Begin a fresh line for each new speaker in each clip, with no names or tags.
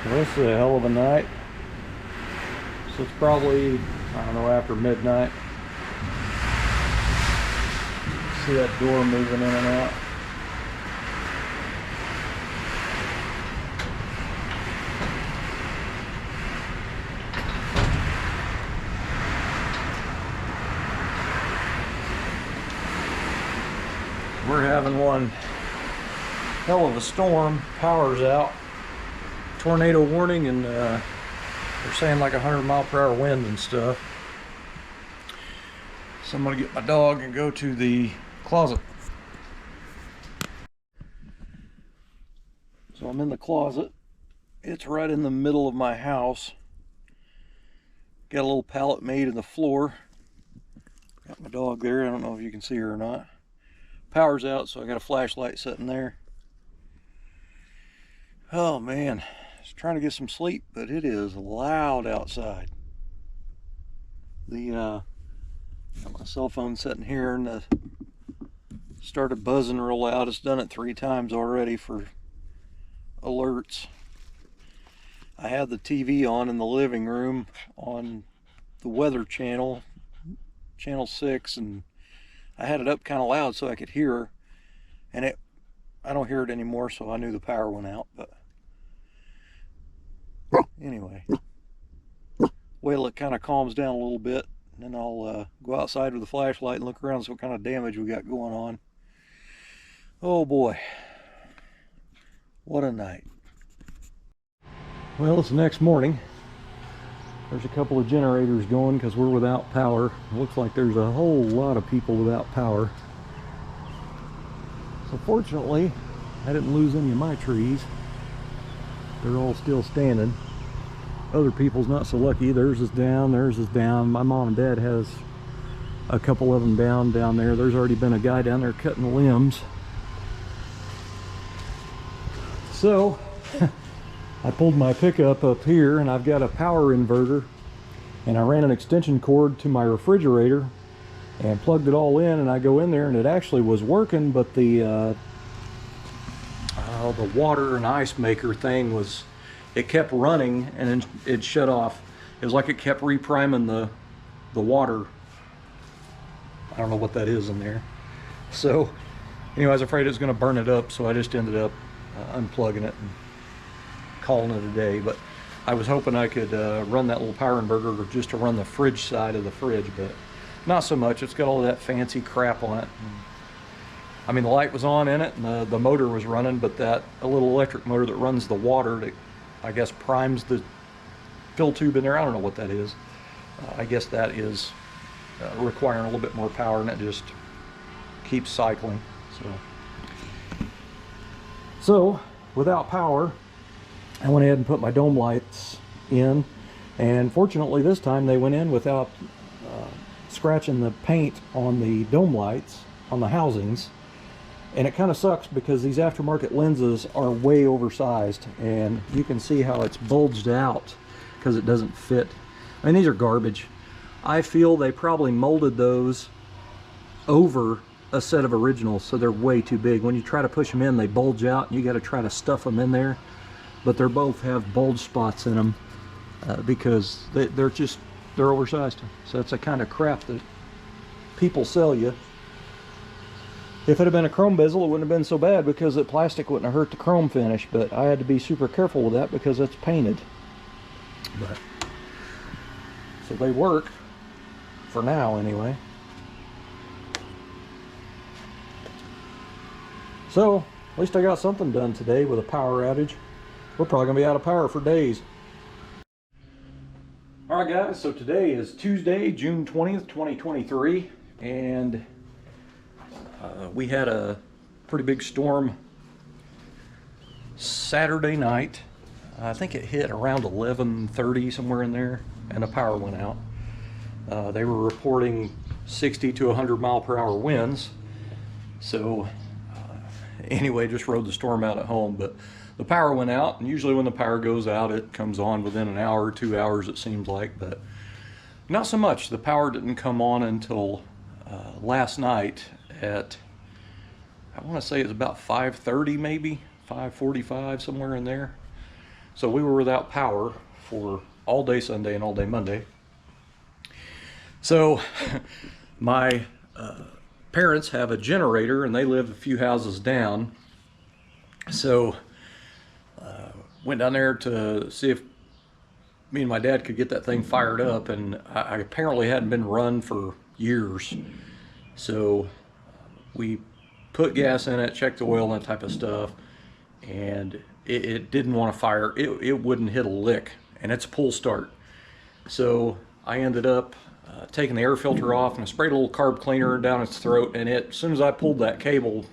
Well, this is a hell of a night. So it's probably, I don't know, after midnight. See that door moving in and out. We're having one hell of a storm. Power's out. Tornado warning, and they're saying like 100-mile-per-hour wind and stuff. So I'm gonna get my dog and go to the closet. So I'm in the closet. It's right in the middle of my house. Got a little pallet made in the floor. Got my dog there. I don't know if you can see her or not. Power's out, so I got a flashlight sitting there. Oh man, I was trying to get some sleep, but it is loud outside. Got my cell phone sitting here, and started buzzing real loud. It's done it 3 times already for alerts. I had the TV on in the living room on the weather channel, channel 6, and I had it up kind of loud so I could hear her, and I don't hear it anymore, so I knew the power went out. But anyway, wait till it kind of calms down a little bit, and then I'll go outside with the flashlight and look around and see what kind of damage we got going on. Oh boy, what a night. Well, it's the next morning. There's a couple of generators going because we're without power. It looks like there's a whole lot of people without power. So fortunately, I didn't lose any of my trees. They're all still standing. Other people's not so lucky. Theirs is down, theirs is down. My mom and dad has a couple of them down there. There's already been a guy down there cutting limbs. So I pulled my pickup up here, and I've got a power inverter, and I ran an extension cord to my refrigerator and plugged it all in, and I go in there and it actually was working, but the water and ice maker thing it kept running and then it shut off. It was like it kept repriming the water. I don't know what that is in there. So anyway, I was afraid it was going to burn it up, so I just ended up unplugging it and calling it a day. But I was hoping I could run that little power inverter just to run the fridge side of the fridge, but not so much. It's got all that fancy crap on it. I mean, the light was on in it, and the motor was running, but a little electric motor that runs the water that I guess primes the fill tube in there, I don't know what that is. I guess that is requiring a little bit more power, and it just keeps cycling. So without power, I went ahead and put my dome lights in, and fortunately this time they went in without scratching the paint on the dome lights on the housings. And it kind of sucks because these aftermarket lenses are way oversized, and you can see how it's bulged out because it doesn't fit. I mean, these are garbage. I feel they probably molded those over a set of originals, so they're way too big. When you try to push them in, they bulge out, and you got to try to stuff them in there. But they both have bulge spots in them because they're oversized. So that's the kind of crap that people sell you. If it had been a chrome bezel, it wouldn't have been so bad because the plastic wouldn't have hurt the chrome finish, but I had to be super careful with that because it's painted. But so they work for now anyway. So at least I got something done today with a power outage. We're probably gonna be out of power for days. All right guys, so today is Tuesday, June 20th, 2023, and we had a pretty big storm Saturday night. I think it hit around 11:30, somewhere in there, and the power went out. They were reporting 60 to 100-mile-per-hour winds. So anyway, just rode the storm out at home. But the power went out, and usually when the power goes out, it comes on within an hour or 2 hours, it seems like. But not so much. The power didn't come on until last night at, I want to say it was about 5:30, maybe 5:45, somewhere in there. So we were without power for all day Sunday and all day Monday. So my parents have a generator and they live a few houses down. So went down there to see if me and my dad could get that thing fired up, and I apparently hadn't been run for years. So we put gas in it, checked the oil and that type of stuff, and it didn't want to fire. It wouldn't hit a lick, and it's a pull start. So I ended up taking the air filter off, and I sprayed a little carb cleaner down its throat, and as soon as I pulled that cable,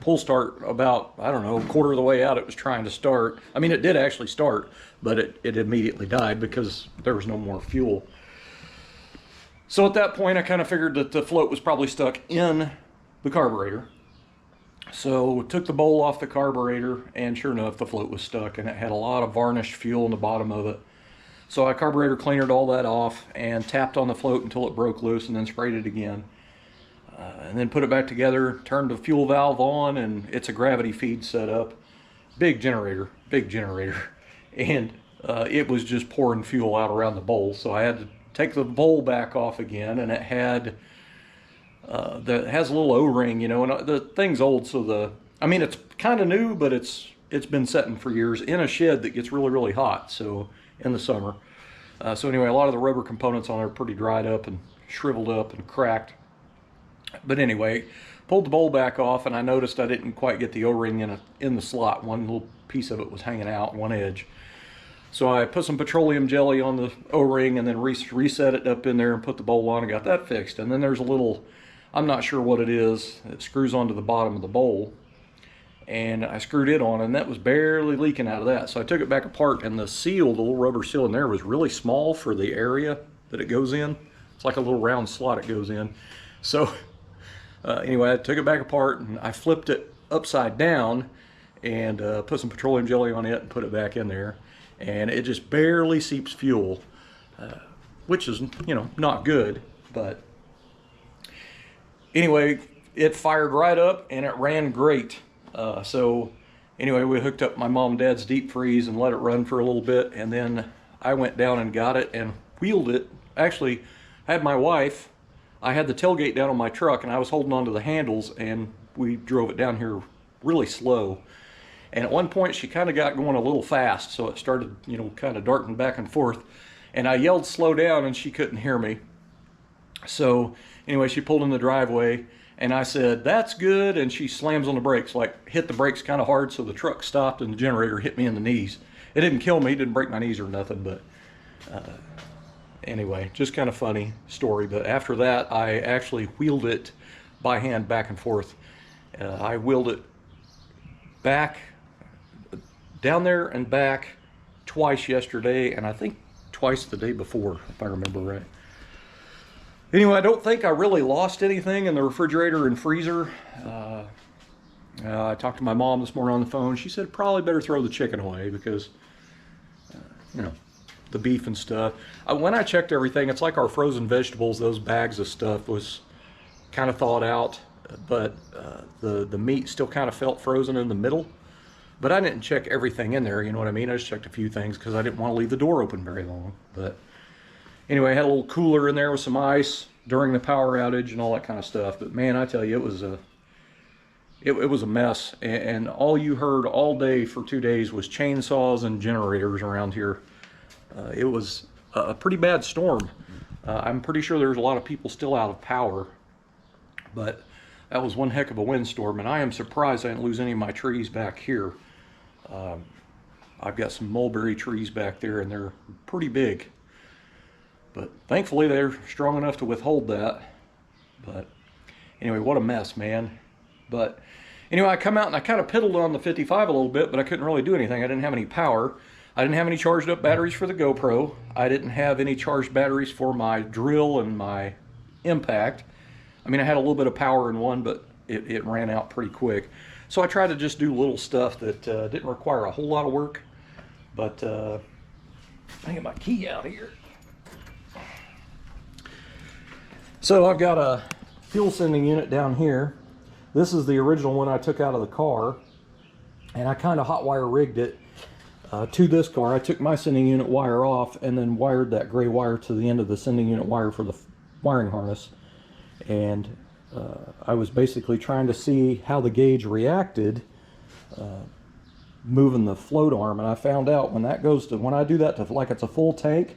pull start, about, I don't know, a quarter of the way out, it was trying to start. I mean, it did actually start, but it immediately died because there was no more fuel. So at that point, I kind of figured that the float was probably stuck in the carburetor. So took the bowl off the carburetor, and sure enough, the float was stuck, and it had a lot of varnished fuel in the bottom of it. So I carburetor cleanered all that off and tapped on the float until it broke loose, and then sprayed it again. And then put it back together, turned the fuel valve on, and it's a gravity feed setup. Big generator. And it was just pouring fuel out around the bowl. So I had to take the bowl back off again, and it had, has a little O-ring, you know, and the thing's old, so I mean, it's kind of new, but it's been setting for years in a shed that gets really, really hot, so in the summer. So anyway, a lot of the rubber components on there are pretty dried up and shriveled up and cracked. But anyway, pulled the bowl back off, and I noticed I didn't quite get the O-ring in the slot. One little piece of it was hanging out, one edge. So I put some petroleum jelly on the O-ring and then reset it up in there and put the bowl on and got that fixed. And then there's a little, I'm not sure what it is, it screws onto the bottom of the bowl. And I screwed it on, and that was barely leaking out of that. So I took it back apart, and the seal, the little rubber seal in there, was really small for the area that it goes in. It's like a little round slot it goes in. So anyway, I took it back apart, and I flipped it upside down and put some petroleum jelly on it and put it back in there. And it just barely seeps fuel, which is, you know, not good. But anyway, it fired right up, and it ran great. So anyway, we hooked up my mom and dad's deep freeze and let it run for a little bit, and then I went down and got it and wheeled it. Actually, I had my wife, I had the tailgate down on my truck, and I was holding onto the handles, and we drove it down here really slow. And at one point, she kind of got going a little fast, so it started, you know, kind of darting back and forth. And I yelled, "Slow down," and she couldn't hear me. So anyway, she pulled in the driveway, and I said, "That's good," and she slams on the brakes, like hit the brakes kind of hard, so the truck stopped and the generator hit me in the knees. It didn't kill me, didn't break my knees or nothing, but anyway, just kind of funny story. But after that, I actually wheeled it by hand back and forth. I wheeled it back, down there and back twice yesterday, and I think twice the day before, if I remember right. Anyway, I don't think I really lost anything in the refrigerator and freezer. I talked to my mom this morning on the phone. She said probably better throw the chicken away because, you know, the beef and stuff. When I checked everything, it's like our frozen vegetables, those bags of stuff was kind of thawed out, but the meat still kind of felt frozen in the middle. But I didn't check everything in there, you know what I mean? I just checked a few things because I didn't want to leave the door open very long. But anyway, I had a little cooler in there with some ice during the power outage and all that kind of stuff. But man, I tell you, it was a mess. And all you heard all day for 2 days was chainsaws and generators around here. It was a pretty bad storm. I'm pretty sure there's a lot of people still out of power. But that was one heck of a windstorm, and I am surprised I didn't lose any of my trees back here. I've got some mulberry trees back there, and they're pretty big. But thankfully, they're strong enough to withhold that. But anyway, what a mess, man. But anyway, I come out and I kind of piddled on the 55 a little bit, but I couldn't really do anything. I didn't have any power. I didn't have any charged up batteries for the GoPro. I didn't have any charged batteries for my drill and my impact. I mean, I had a little bit of power in one, but it ran out pretty quick. So I tried to just do little stuff that didn't require a whole lot of work. But I get my key out here. So I've got a fuel sending unit down here. This is the original one I took out of the car. And I kind of hot wire rigged it to this car. I took my sending unit wire off and then wired that gray wire to the end of the sending unit wire for the wiring harness. And I was basically trying to see how the gauge reacted moving the float arm, and I found out when that goes to, when I do that to like it's a full tank,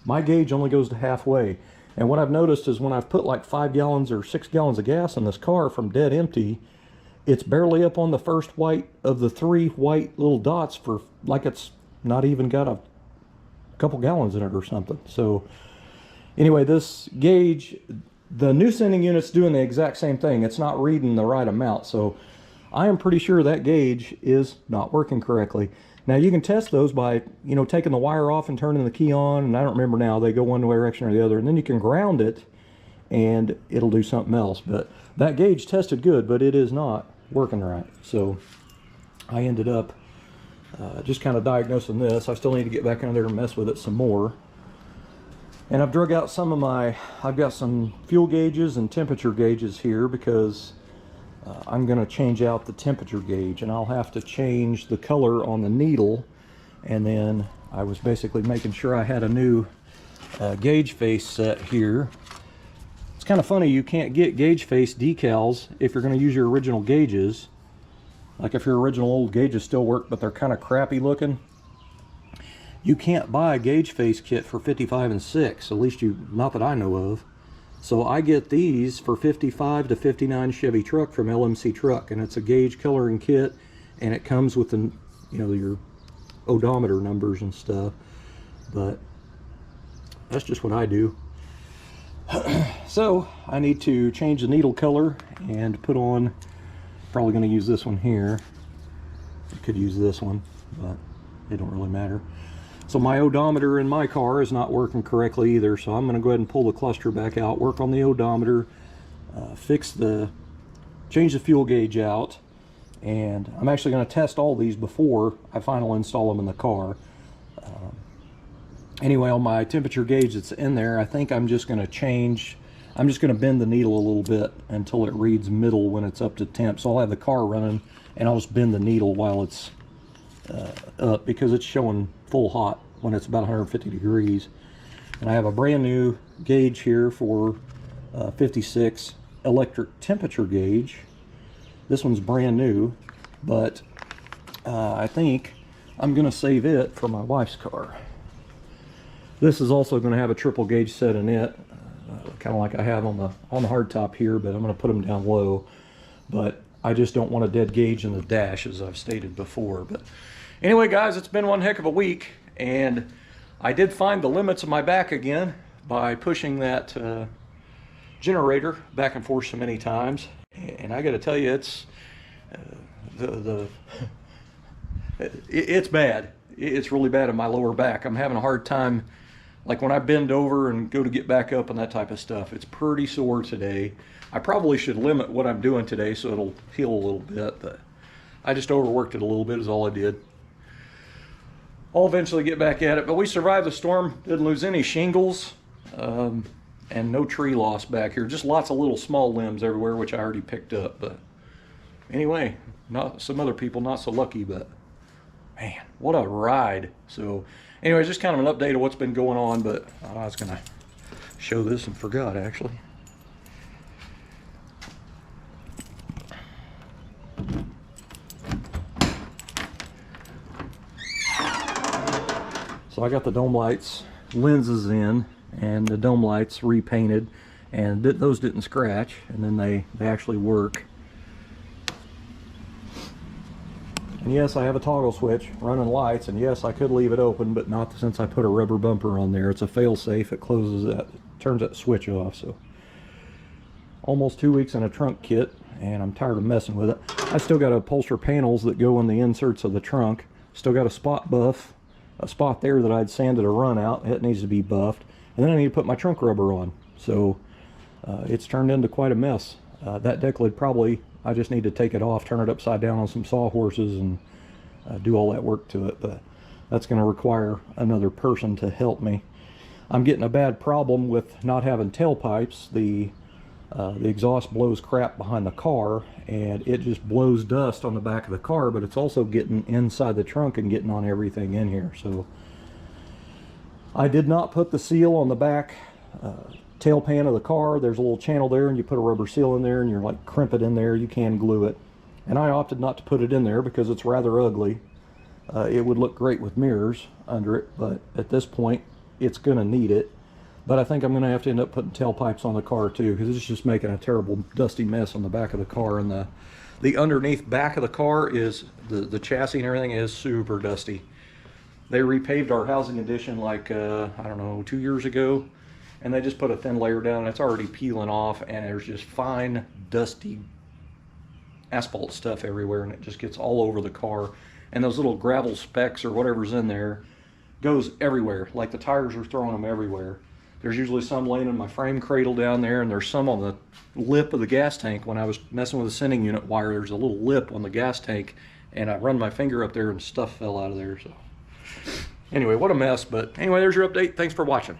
my gauge only goes to halfway. And what I've noticed is when I've put like 5 gallons or 6 gallons of gas in this car from dead empty, it's barely up on the first white of the 3 white little dots, for like it's not even got a couple gallons in it or something. So anyway, this gauge, the new sending unit's doing the exact same thing. It's not reading the right amount. So I am pretty sure that gauge is not working correctly. Now you can test those by, you know, taking the wire off and turning the key on, and I don't remember now, they go one direction or the other, and then you can ground it and it'll do something else. But that gauge tested good, but it is not working right. So I ended up just kind of diagnosing this. I still need to get back in there and mess with it some more. And I've drug out some of my, I've got some fuel gauges and temperature gauges here because I'm going to change out the temperature gauge, and I'll have to change the color on the needle. And then I was basically making sure I had a new gauge face set here. It's kind of funny, you can't get gauge face decals if you're going to use your original gauges. Like if your original old gauges still work, but they're kind of crappy looking, you can't buy a gauge face kit for 55 and 6, at least not that I know of. So I get these for 55 to 59 Chevy truck from LMC Truck, and it's a gauge coloring kit, and it comes with the, you know, your odometer numbers and stuff. But that's just what I do. So I need to change the needle color and put on, probably going to use this one here. I could use this one, but it don't really matter. So my odometer in my car is not working correctly either, so I'm going to go ahead and pull the cluster back out, work on the odometer, change the fuel gauge out, and I'm actually going to test all these before I finally install them in the car. Anyway, on my temperature gauge that's in there, I think I'm just going to bend the needle a little bit until it reads middle when it's up to temp. So I'll have the car running and I'll just bend the needle while it's up, because it's showing full hot when it's about 150 degrees. And I have a brand new gauge here for 56 electric temperature gauge. This one's brand new, but I think I'm going to save it for my wife's car. This is also going to have a triple gauge set in it, kind of like I have on the hardtop here, but I'm going to put them down low. But I just don't want a dead gauge in the dash, as I've stated before. But anyway, guys, it's been one heck of a week, and I did find the limits of my back again by pushing that generator back and forth so many times. And I got to tell you, it's it's bad. It's really bad in my lower back. I'm having a hard time, like when I bend over and go to get back up and that type of stuff. It's pretty sore today. I probably should limit what I'm doing today so it'll heal a little bit, but I just overworked it a little bit is all I did. I'll eventually get back at it, but we survived the storm, didn't lose any shingles, and no tree loss back here. Just lots of little small limbs everywhere, which I already picked up. But anyway, not some other people not so lucky, but man, what a ride. So anyway, just kind of an update of what's been going on, but I was gonna show this and forgot actually. So I got the dome lights lenses in and the dome lights repainted, and those didn't scratch, and then they actually work. And yes, I have a toggle switch running lights, and yes, I could leave it open, but not since I put a rubber bumper on there. It's a fail-safe. It closes that, turns that switch off. So almost 2 weeks in a trunk kit, and I'm tired of messing with it. I still got upholster panels that go in the inserts of the trunk. Still got a spot buff, a spot there that I'd sanded a run out. It needs to be buffed. And then I need to put my trunk rubber on. So it's turned into quite a mess. That deck lid probably, I just need to take it off, turn it upside down on some sawhorses, and do all that work to it. But that's going to require another person to help me. I'm getting a bad problem with not having tailpipes. The The exhaust blows crap behind the car, and it just blows dust on the back of the car, but it's also getting inside the trunk and getting on everything in here. So I did not put the seal on the back tail pan of the car. There's a little channel there, and you put a rubber seal in there, and you're like crimp it in there. You can glue it, and I opted not to put it in there because it's rather ugly. It would look great with mirrors under it, but at this point it's going to need it. But I think I'm going to have to end up putting tailpipes on the car too, because it's just making a terrible dusty mess on the back of the car. And the underneath back of the car is the chassis and everything is super dusty. They repaved our housing addition like I don't know, 2 years ago, and they just put a thin layer down, and it's already peeling off, and there's just fine dusty asphalt stuff everywhere, and it just gets all over the car. And those little gravel specks or whatever's in there goes everywhere, like the tires are throwing them everywhere. There's usually some laying in my frame cradle down there, and there's some on the lip of the gas tank. When I was messing with the sending unit wire, there's a little lip on the gas tank, and I run my finger up there and stuff fell out of there. So anyway, what a mess. But anyway, there's your update. Thanks for watching.